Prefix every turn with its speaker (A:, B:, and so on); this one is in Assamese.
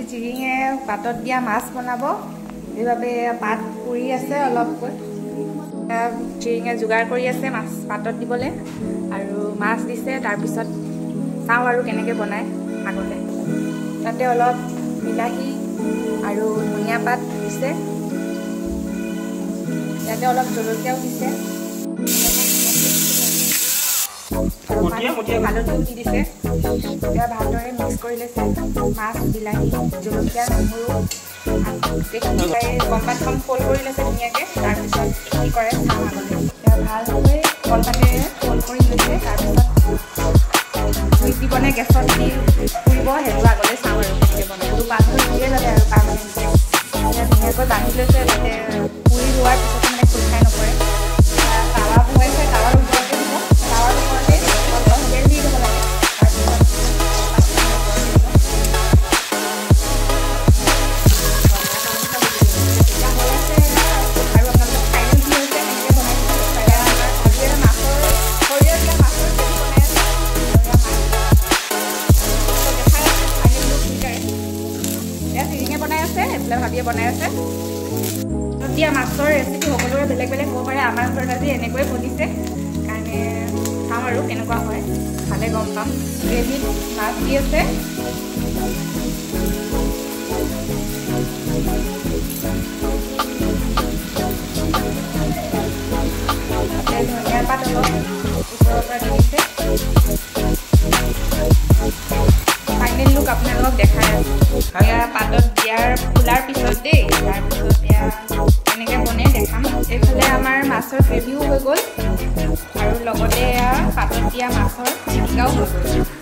A: আজি চিৰিঙে পাতত দিয়া মাছ বনাব এইভাবে পাত পুৰি আছে অলপকৈ চিৰিঙে যোগাৰ কৰি আছে মাছ পাতত দিবলে আৰু মাছ দিছে তাৰ পিছত চাও আৰু কেনেকৈ বনায় আগতে তাতে অলপ বিলাহী আৰু ধনিয়া পাত দিছে ইয়াতে অলপ জলকীয়াও দিছে হালধিও দি দিছে এতিয়া ভালদৰে মিক্স কৰি লৈছে মাছ বিলাহী জলকীয়া নহৰু কলপাতখন ফোল্ড কৰি লৈছে ধুনীয়াকৈ তাৰপিছত কি কৰে চাওঁ আগলৈ এতিয়া ভালকৈ কলপাতেৰে ফোল্ড কৰি লৈছে তাৰপিছত জুইত দিবনে গেছত দি পুৰিব সেইটো আগলৈ চাওঁ আৰু কেনেকৈ বনাই সেইটো পাতটো দিয়ে যাতে আৰু পাৰমানেণ্টকৈ এতিয়া ধুনীয়াকৈ বান্ধি লৈছে যাতে পুৰি লোৱাৰ পিছত মানে খোল খাই নপৰে তাৱা বহাইছে তাৱাৰ ওপৰতে দিব তাৱাৰ ওপৰতে অলপ তেল দি দিব লাগে ভাবিয়ে বনাই আছে দিয়া মাছৰ ৰেচিপি সকলোৰে বেলেগ বেলেগ হ'ব পাৰে আমাৰ ঘৰত আজি এনেকৈ বনিছে কাৰণে চাওঁ আৰু কেনেকুৱা হয় খালে গম পাম গ্ৰেভিত মাছ দি আছে ধনিয়া পাত অলপ ওপৰৰ পৰা দি দিছে ফাইনেল লুক আপোনালোকক দেখাই আছোঁ এয়া পাতত দিয়াৰ খোলাৰ পিছত দেই তাৰপিছত এয়া এনেকৈ বনাই দেখাম এইফালে আমাৰ মাছৰ গ্ৰেভিও হৈ গ'ল আৰু লগতে এয়া পাতত দিয়া মাছৰ পিটিকাও হৈ গ'ল